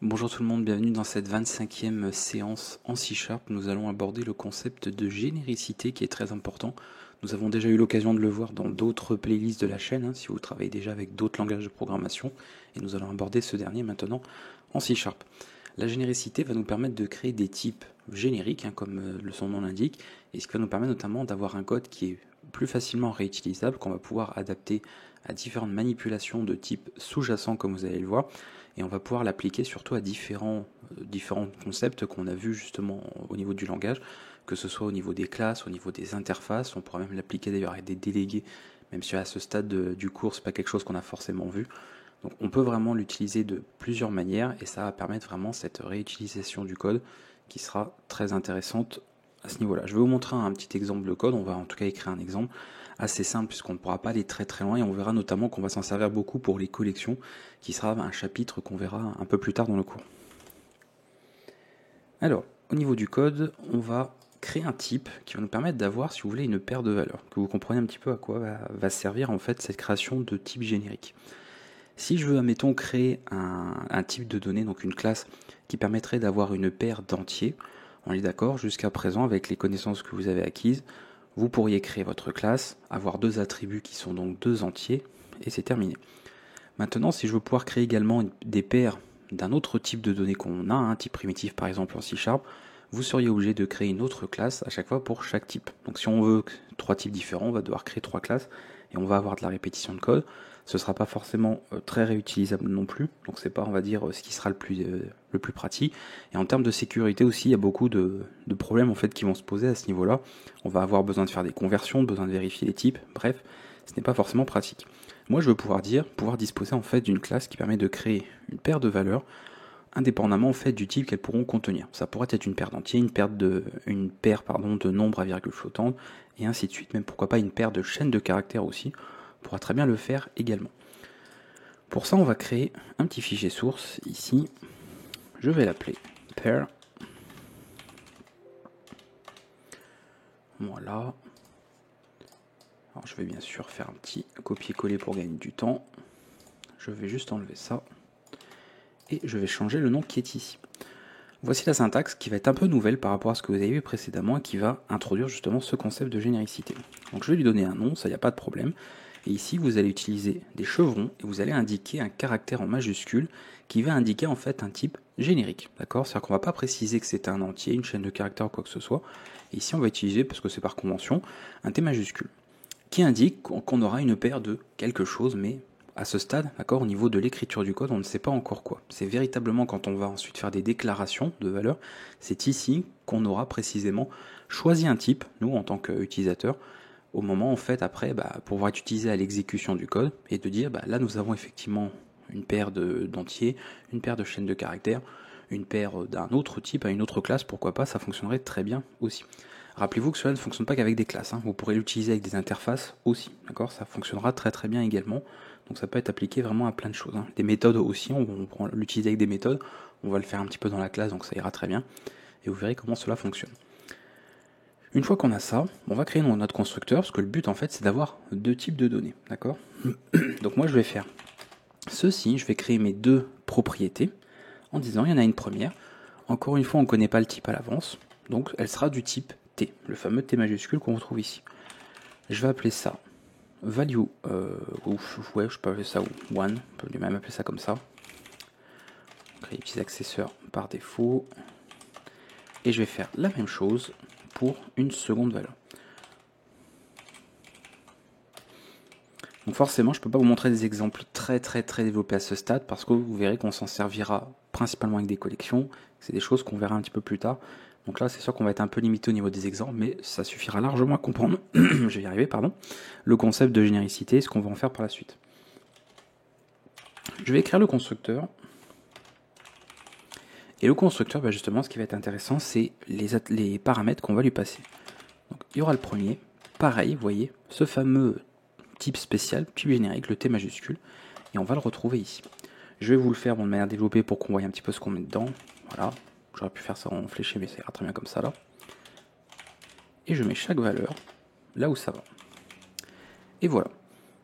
Bonjour tout le monde, bienvenue dans cette 25e séance en C#. Nous allons aborder le concept de généricité qui est très important. Nous avons déjà eu l'occasion de le voir dans d'autres playlists de la chaîne, si vous travaillez déjà avec d'autres langages de programmation, et nous allons aborder ce dernier maintenant en C#. La généricité va nous permettre de créer des types génériques, comme son nom l'indique, et ce qui va nous permettre notamment d'avoir un code qui est plus facilement réutilisable, qu'on va pouvoir adapter à différentes manipulations de type sous-jacent, comme vous allez le voir, et on va pouvoir l'appliquer surtout à différents concepts qu'on a vus justement au niveau du langage, que ce soit au niveau des classes, au niveau des interfaces. On pourra même l'appliquer d'ailleurs avec des délégués, même si à ce stade du cours, c'est pas quelque chose qu'on a forcément vu. Donc on peut vraiment l'utiliser de plusieurs manières et ça va permettre vraiment cette réutilisation du code qui sera très intéressante à ce niveau-là. Je vais vous montrer un petit exemple de code, on va en tout cas écrire un exemple assez simple puisqu'on ne pourra pas aller très très loin et on verra notamment qu'on va s'en servir beaucoup pour les collections qui sera un chapitre qu'on verra un peu plus tard dans le cours. Alors, au niveau du code, on va créer un type qui va nous permettre d'avoir, si vous voulez, une paire de valeurs, que vous compreniez un petit peu à quoi va servir en fait cette création de type générique. Si je veux, admettons, créer un type de données, donc une classe, qui permettrait d'avoir une paire d'entiers, on est d'accord, jusqu'à présent, avec les connaissances que vous avez acquises, vous pourriez créer votre classe, avoir deux attributs qui sont donc deux entiers, et c'est terminé. Maintenant, si je veux pouvoir créer également des paires d'un autre type de données qu'on a, un type primitif par exemple en C#, vous seriez obligé de créer une autre classe à chaque fois pour chaque type. Donc si on veut trois types différents, on va devoir créer trois classes et on va avoir de la répétition de code. Ce ne sera pas forcément très réutilisable non plus, donc c'est pas, on va dire, ce qui sera le plus pratique. Et en termes de sécurité aussi, il y a beaucoup de problèmes en fait qui vont se poser à ce niveau-là. On va avoir besoin de faire des conversions, besoin de vérifier les types, bref, ce n'est pas forcément pratique. Moi, je veux pouvoir disposer en fait d'une classe qui permet de créer une paire de valeurs indépendamment en fait du type qu'elles pourront contenir. Ça pourrait être une paire d'entiers, une paire de nombres à virgule flottante, et ainsi de suite. Même pourquoi pas une paire de chaînes de caractères aussi. On pourra très bien le faire également. Pour ça, on va créer un petit fichier source ici. Je vais l'appeler pair. Voilà. Alors, je vais bien sûr faire un petit copier-coller pour gagner du temps. Je vais juste enlever ça. Et je vais changer le nom qui est ici. Voici la syntaxe qui va être un peu nouvelle par rapport à ce que vous avez vu précédemment et qui va introduire justement ce concept de généricité. Donc je vais lui donner un nom, ça, il n'y a pas de problème. Et ici, vous allez utiliser des chevrons et vous allez indiquer un caractère en majuscule qui va indiquer en fait un type générique. D'accord? C'est-à-dire qu'on ne va pas préciser que c'est un entier, une chaîne de caractères ou quoi que ce soit. Et ici, on va utiliser, parce que c'est par convention, un T majuscule qui indique qu'on aura une paire de quelque chose, mais à ce stade, d'accord, au niveau de l'écriture du code, on ne sait pas encore quoi. C'est véritablement quand on va ensuite faire des déclarations de valeur, c'est ici qu'on aura précisément choisi un type, nous en tant qu'utilisateur, au moment en fait après, pour pouvoir être utilisé à l'exécution du code et de dire, là nous avons effectivement une paire d'entiers, une paire de chaînes de caractères, une paire d'un autre type à une autre classe, pourquoi pas, ça fonctionnerait très bien aussi. Rappelez-vous que cela ne fonctionne pas qu'avec des classes, vous pourrez l'utiliser avec des interfaces aussi, d'accord, ça fonctionnera très très bien également. Donc ça peut être appliqué vraiment à plein de choses. Des méthodes aussi, on pourra l'utiliser avec des méthodes, on va le faire un petit peu dans la classe, donc ça ira très bien. Et vous verrez comment cela fonctionne. Une fois qu'on a ça, on va créer notre constructeur, parce que le but en fait c'est d'avoir deux types de données, d'accord. Donc moi je vais faire ceci, je vais créer mes deux propriétés, en disant il y en a une première, encore une fois on ne connaît pas le type à l'avance, donc elle sera du type T, le fameux T majuscule qu'on retrouve ici. Je vais appeler ça value, je peux appeler ça one, on peut même appeler ça comme ça. Créer les petits accessoires par défaut. Et je vais faire la même chose pour une seconde valeur. Donc forcément, je ne peux pas vous montrer des exemples très développés à ce stade parce que vous verrez qu'on s'en servira principalement avec des collections. C'est des choses qu'on verra un petit peu plus tard. Donc là, c'est sûr qu'on va être un peu limité au niveau des exemples, mais ça suffira largement à comprendre, je vais y arriver, le concept de généricité et ce qu'on va en faire par la suite. Je vais écrire le constructeur. Et le constructeur, justement, ce qui va être intéressant, c'est les paramètres qu'on va lui passer. Donc, il y aura le premier, pareil, vous voyez, ce fameux type spécial, type générique, le T majuscule, et on va le retrouver ici. Je vais vous le faire de manière développée pour qu'on voit un petit peu ce qu'on met dedans. Voilà, j'aurais pu faire ça en fléché, mais ça ira très bien comme ça là. Et je mets chaque valeur là où ça va. Et voilà.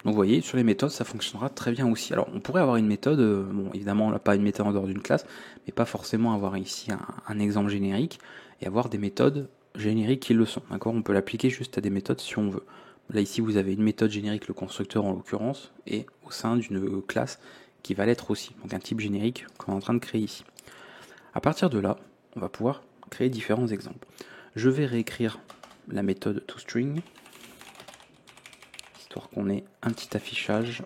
Donc vous voyez, sur les méthodes, ça fonctionnera très bien aussi. Alors on pourrait avoir une méthode, bon évidemment on n'a pas une méthode en dehors d'une classe, mais pas forcément avoir ici un exemple générique, et avoir des méthodes génériques qui le sont. D'accord, on peut l'appliquer juste à des méthodes si on veut. Là ici vous avez une méthode générique, le constructeur en l'occurrence, et au sein d'une classe qui va l'être aussi. Donc un type générique qu'on est en train de créer ici. À partir de là, on va pouvoir créer différents exemples. Je vais réécrire la méthode toString, histoire qu'on ait un petit affichage.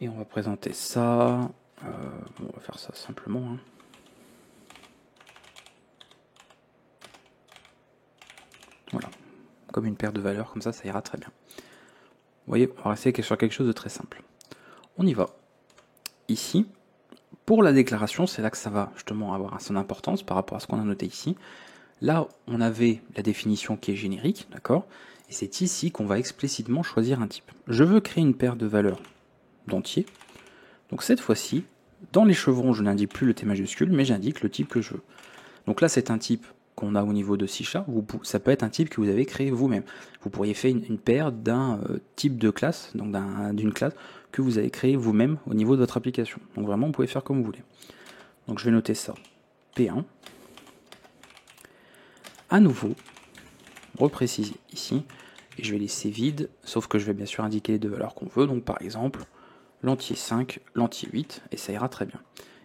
Et on va présenter ça. On va faire ça simplement. Hein. Voilà. Comme une paire de valeurs, comme ça ira très bien. Vous voyez, on va rester sur quelque chose de très simple. On y va. Ici, pour la déclaration, c'est là que ça va justement avoir son importance par rapport à ce qu'on a noté ici. Là, on avait la définition qui est générique, d'accord? Et c'est ici qu'on va explicitement choisir un type. Je veux créer une paire de valeurs d'entiers. Donc cette fois-ci, dans les chevrons, je n'indique plus le T majuscule, mais j'indique le type que je veux. Donc là, c'est un type qu'on a au niveau de C#, ça peut être un type que vous avez créé vous-même. Vous pourriez faire une paire d'un type de classe, donc d'une classe que vous avez créé vous-même au niveau de votre application. Donc vraiment, vous pouvez faire comme vous voulez. Donc je vais noter ça, P1. À nouveau, repréciser ici, et je vais laisser vide, sauf que je vais bien sûr indiquer les deux valeurs qu'on veut, donc par exemple, l'entier 5, l'entier 8, et ça ira très bien.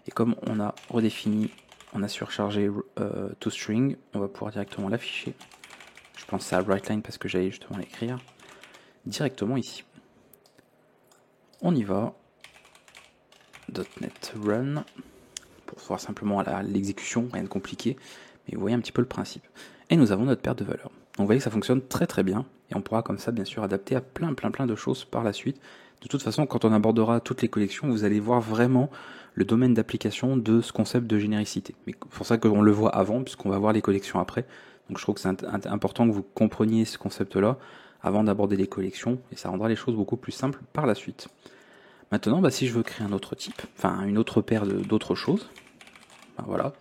Et comme on a redéfini, on a surchargé toString, on va pouvoir directement l'afficher. Je pense à WriteLine parce que j'allais justement l'écrire directement ici. On y va. .NET Run, pour voir simplement l'exécution, rien de compliqué, mais vous voyez un petit peu le principe. Et nous avons notre paire de valeurs. Donc vous voyez que ça fonctionne très très bien, et on pourra comme ça bien sûr adapter à plein de choses par la suite. De toute façon, quand on abordera toutes les collections, vous allez voir vraiment le domaine d'application de ce concept de généricité. Mais c'est pour ça qu'on le voit avant, puisqu'on va voir les collections après. Donc je trouve que c'est important que vous compreniez ce concept-là avant d'aborder les collections, et ça rendra les choses beaucoup plus simples par la suite. Maintenant, si je veux créer un autre type, enfin une autre paire d'autres choses, voilà,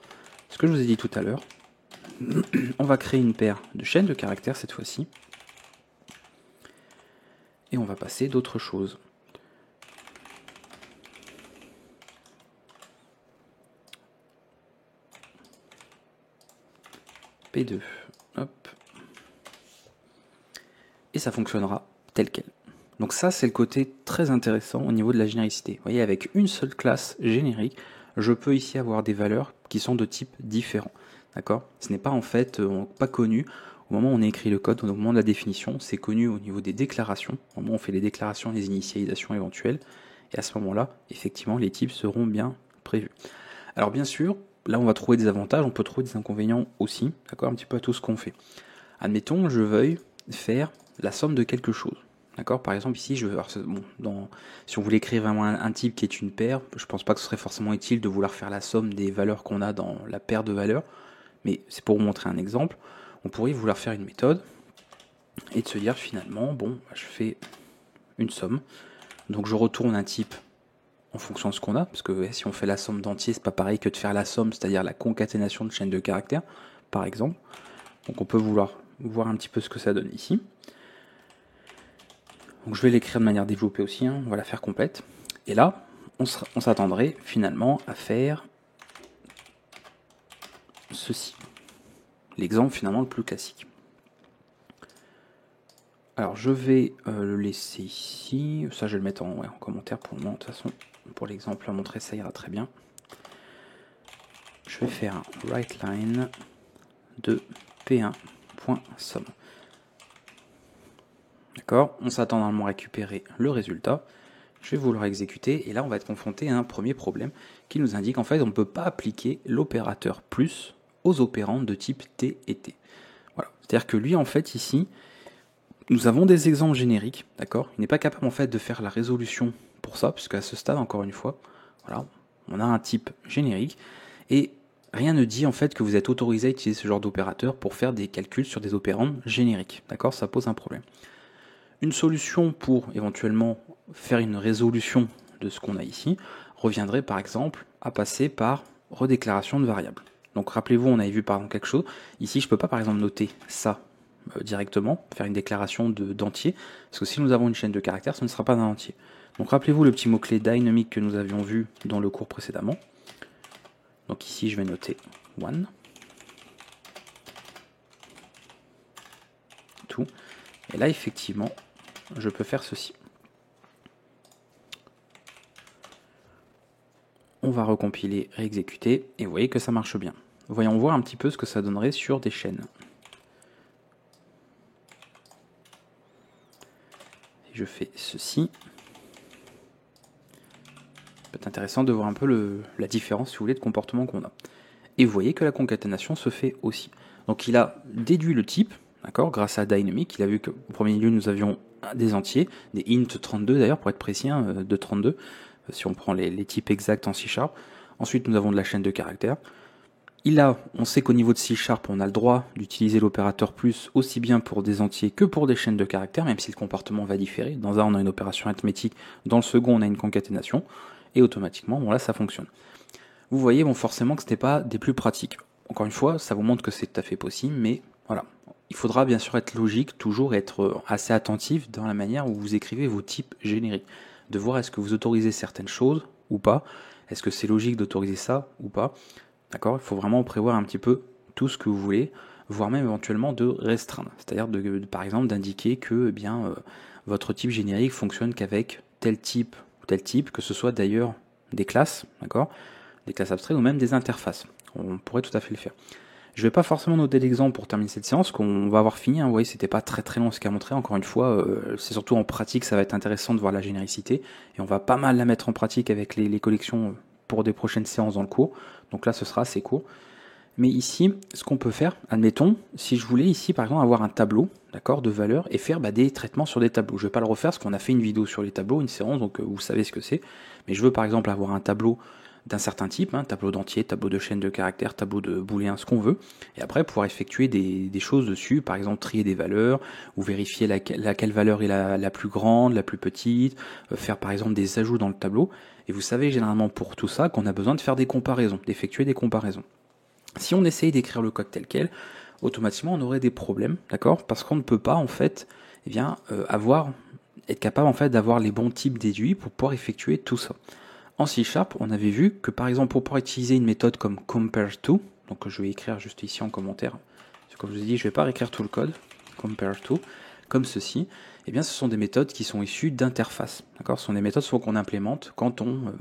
ce que je vous ai dit tout à l'heure, on va créer une paire de chaînes de caractères cette fois-ci, et on va passer d'autres choses. P2, hop, et ça fonctionnera tel quel. Donc ça, c'est le côté très intéressant au niveau de la généricité. Vous voyez, avec une seule classe générique, je peux ici avoir des valeurs qui sont de type différent. D'accord? Ce n'est pas en fait pas connu au moment où on a écrit le code, au moment de la définition, c'est connu au niveau des déclarations, au moment où on fait les déclarations, les initialisations éventuelles, et à ce moment-là, effectivement, les types seront bien prévus. Alors bien sûr, là on va trouver des avantages, on peut trouver des inconvénients aussi, d'accord, un petit peu à tout ce qu'on fait. Admettons, je veuille faire la somme de quelque chose. D'accord. Par exemple, ici, je veux, si on voulait créer vraiment un type qui est une paire, je pense pas que ce serait forcément utile de vouloir faire la somme des valeurs qu'on a dans la paire de valeurs, mais c'est pour vous montrer un exemple. On pourrait vouloir faire une méthode et de se dire finalement, je fais une somme, donc je retourne un type en fonction de ce qu'on a, parce que si on fait la somme d'entiers, c'est pas pareil que de faire la somme, c'est-à-dire la concaténation de chaînes de caractères, par exemple. Donc on peut vouloir voir un petit peu ce que ça donne ici. Donc je vais l'écrire de manière développée aussi, on va la faire complète. Et là, on s'attendrait finalement à faire ceci. L'exemple finalement le plus classique. Alors je vais le laisser ici, ça je vais le mettre en commentaire pour le moment, de toute façon, pour l'exemple à montrer ça ira très bien. Je vais faire un WriteLine de p1.sum. D'accord, on s'attend normalement à récupérer le résultat. Je vais vouloir exécuter, et là on va être confronté à un premier problème qui nous indique en fait on ne peut pas appliquer l'opérateur plus aux opérands de type T et T. Voilà. C'est-à-dire que lui en fait ici, nous avons des exemples génériques, d'accord. Il n'est pas capable en fait de faire la résolution pour ça, puisque à ce stade, encore une fois, voilà, on a un type générique, et rien ne dit en fait que vous êtes autorisé à utiliser ce genre d'opérateur pour faire des calculs sur des opérands génériques, d'accord. Ça pose un problème. Une solution pour éventuellement faire une résolution de ce qu'on a ici reviendrait par exemple à passer par redéclaration de variables. Donc rappelez-vous, on avait vu par exemple quelque chose. Ici, je ne peux pas par exemple noter ça directement, faire une déclaration d'entier, parce que si nous avons une chaîne de caractères, ce ne sera pas un entier. Donc rappelez-vous le petit mot-clé dynamic que nous avions vu dans le cours précédemment. Donc ici, je vais noter one. Tout. Et là, effectivement, je peux faire ceci. On va recompiler, réexécuter, et vous voyez que ça marche bien. Voyons voir un petit peu ce que ça donnerait sur des chaînes. Si je fais ceci, c'est intéressant de voir un peu la différence, si vous voulez, de comportement qu'on a. Et vous voyez que la concaténation se fait aussi. Donc il a déduit le type, d'accord, grâce à Dynamic. Il a vu qu'au premier lieu, nous avions des entiers, des int 32 d'ailleurs, pour être précis, de 32, si on prend les types exacts en C#. Ensuite, nous avons de la chaîne de caractères. On sait qu'au niveau de C#, on a le droit d'utiliser l'opérateur plus aussi bien pour des entiers que pour des chaînes de caractères, même si le comportement va différer. Dans un, on a une opération arithmétique, dans le second, on a une concaténation, et automatiquement, bon là, ça fonctionne. Vous voyez, bon, forcément que ce n'était pas des plus pratiques. Encore une fois, ça vous montre que c'est tout à fait possible, mais voilà. Il faudra bien sûr être logique, toujours être assez attentif dans la manière où vous écrivez vos types génériques. De voir est-ce que vous autorisez certaines choses ou pas, est-ce que c'est logique d'autoriser ça ou pas. D'accord ? Il faut vraiment prévoir un petit peu tout ce que vous voulez, voire même éventuellement de restreindre. C'est-à-dire, par exemple, d'indiquer que votre type générique fonctionne qu'avec tel type ou tel type, que ce soit d'ailleurs des classes, d'accord ? Des classes abstraites ou même des interfaces. On pourrait tout à fait le faire. Je ne vais pas forcément noter l'exemple pour terminer cette séance, qu'on va avoir fini. Vous voyez, c'était pas très très long ce qu'a montré. Encore une fois, c'est surtout en pratique, ça va être intéressant de voir la généricité. Et on va pas mal la mettre en pratique avec les collections pour des prochaines séances dans le cours. Donc là, ce sera assez court. Mais ici, ce qu'on peut faire, admettons, si je voulais ici, par exemple, avoir un tableau, d'accord, de valeurs et faire des traitements sur des tableaux. Je ne vais pas le refaire parce qu'on a fait une vidéo sur les tableaux, une séance, donc vous savez ce que c'est. Mais je veux par exemple avoir un tableau d'un certain type, tableau d'entier, tableau de chaîne de caractères, tableau de booléen, ce qu'on veut, et après pouvoir effectuer des choses dessus, par exemple trier des valeurs, ou vérifier laquelle valeur est la plus grande, la plus petite, faire par exemple des ajouts dans le tableau, et vous savez généralement pour tout ça qu'on a besoin de faire des comparaisons, d'effectuer des comparaisons. Si on essaye d'écrire le code tel quel, automatiquement on aurait des problèmes, d'accord, parce qu'on ne peut pas en fait être capable en fait d'avoir les bons types déduits pour pouvoir effectuer tout ça. En C#, on avait vu que par exemple pour pouvoir utiliser une méthode comme compareTo, donc je vais écrire juste ici en commentaire, comme je vous ai dit, je ne vais pas réécrire tout le code, compareTo, comme ceci, eh bien ce sont des méthodes qui sont issues d'interfaces, d'accord, ce sont des méthodes qu'on implémente quand on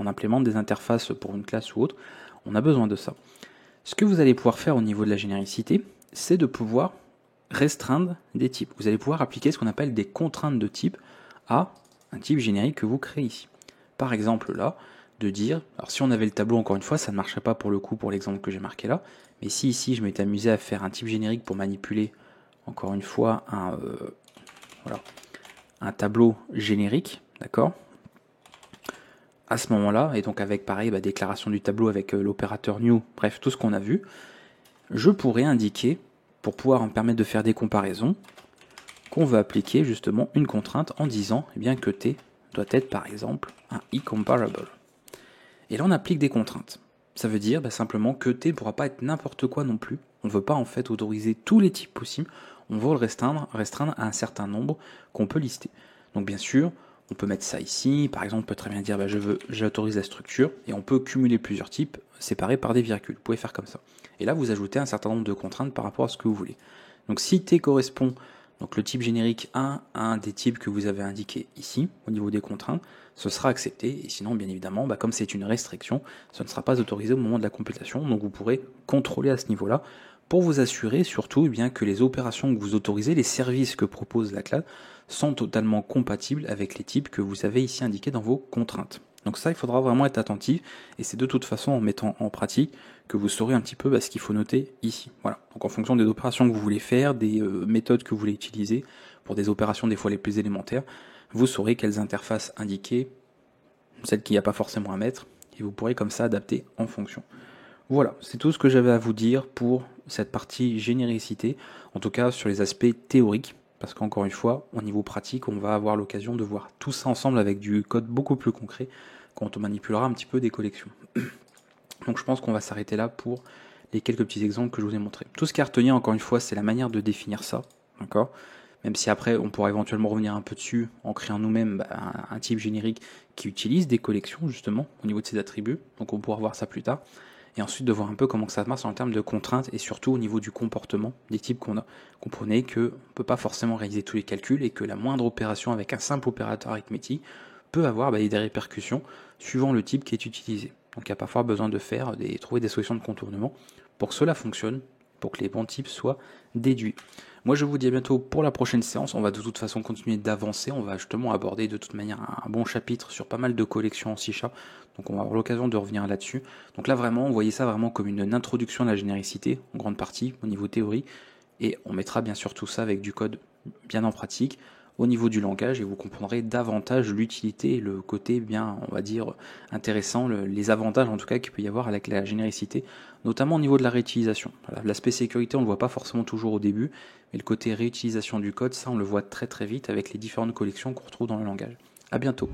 implémente des interfaces pour une classe ou autre, on a besoin de ça. Ce que vous allez pouvoir faire au niveau de la généricité, c'est de pouvoir restreindre des types. Vous allez pouvoir appliquer ce qu'on appelle des contraintes de type à un type générique que vous créez ici. Par exemple là, de dire, alors si on avait le tableau encore une fois, ça ne marcherait pas pour le coup pour l'exemple que j'ai marqué là, mais si ici je m'étais amusé à faire un type générique pour manipuler encore une fois un tableau générique, d'accord, à ce moment-là, et donc avec pareil, déclaration du tableau avec l'opérateur new, bref, tout ce qu'on a vu, je pourrais indiquer, pour pouvoir me permettre de faire des comparaisons, qu'on veut appliquer justement une contrainte en disant que t doit être par exemple un i-comparable. Et là on applique des contraintes. Ça veut dire simplement que t ne pourra pas être n'importe quoi non plus. On ne veut pas en fait autoriser tous les types possibles, on veut le restreindre à un certain nombre qu'on peut lister. Donc bien sûr, on peut mettre ça ici, par exemple on peut très bien dire j'autorise la structure, et on peut cumuler plusieurs types séparés par des virgules. Vous pouvez faire comme ça. Et là vous ajoutez un certain nombre de contraintes par rapport à ce que vous voulez. Donc si t correspond, donc le type générique à un des types que vous avez indiqué ici, au niveau des contraintes, ce sera accepté, et sinon bien évidemment, comme c'est une restriction, ce ne sera pas autorisé au moment de la computation, donc vous pourrez contrôler à ce niveau-là, pour vous assurer surtout que les opérations que vous autorisez, les services que propose la classe, sont totalement compatibles avec les types que vous avez ici indiqués dans vos contraintes. Donc ça, il faudra vraiment être attentif, et c'est de toute façon en mettant en pratique que vous saurez un petit peu ce qu'il faut noter ici. Voilà. Donc en fonction des opérations que vous voulez faire, des méthodes que vous voulez utiliser, pour des opérations des fois les plus élémentaires, vous saurez quelles interfaces indiquer, celles qu'il n'y a pas forcément à mettre, et vous pourrez comme ça adapter en fonction. Voilà, c'est tout ce que j'avais à vous dire pour cette partie généricité, en tout cas sur les aspects théoriques, parce qu'encore une fois, au niveau pratique, on va avoir l'occasion de voir tout ça ensemble avec du code beaucoup plus concret quand on manipulera un petit peu des collections. Donc je pense qu'on va s'arrêter là pour les quelques petits exemples que je vous ai montrés. Tout ce qui est à retenir, encore une fois, c'est la manière de définir ça, d'accord ? Même si après, on pourra éventuellement revenir un peu dessus en créant nous-mêmes un type générique qui utilise des collections, justement, au niveau de ses attributs. Donc on pourra voir ça plus tard. Et ensuite de voir un peu comment ça marche en termes de contraintes et surtout au niveau du comportement des types qu'on a. Comprenez qu'on ne peut pas forcément réaliser tous les calculs et que la moindre opération avec un simple opérateur arithmétique peut avoir des répercussions suivant le type qui est utilisé. Donc il y a parfois besoin de trouver des solutions de contournement pour que cela fonctionne, pour que les bons types soient déduits. Moi je vous dis à bientôt pour la prochaine séance, on va de toute façon continuer d'avancer, on va justement aborder de toute manière un bon chapitre sur pas mal de collections en C#, donc on va avoir l'occasion de revenir là-dessus. Donc là vraiment, on voyait ça vraiment comme une introduction à la généricité, en grande partie, au niveau théorie, et on mettra bien sûr tout ça avec du code bien en pratique, au niveau du langage, et vous comprendrez davantage l'utilité et le côté bien, on va dire, intéressant, les avantages en tout cas qu'il peut y avoir avec la généricité, notamment au niveau de la réutilisation. Voilà, l'aspect sécurité, on ne le voit pas forcément toujours au début, mais le côté réutilisation du code, ça on le voit très très vite avec les différentes collections qu'on retrouve dans le langage. A bientôt.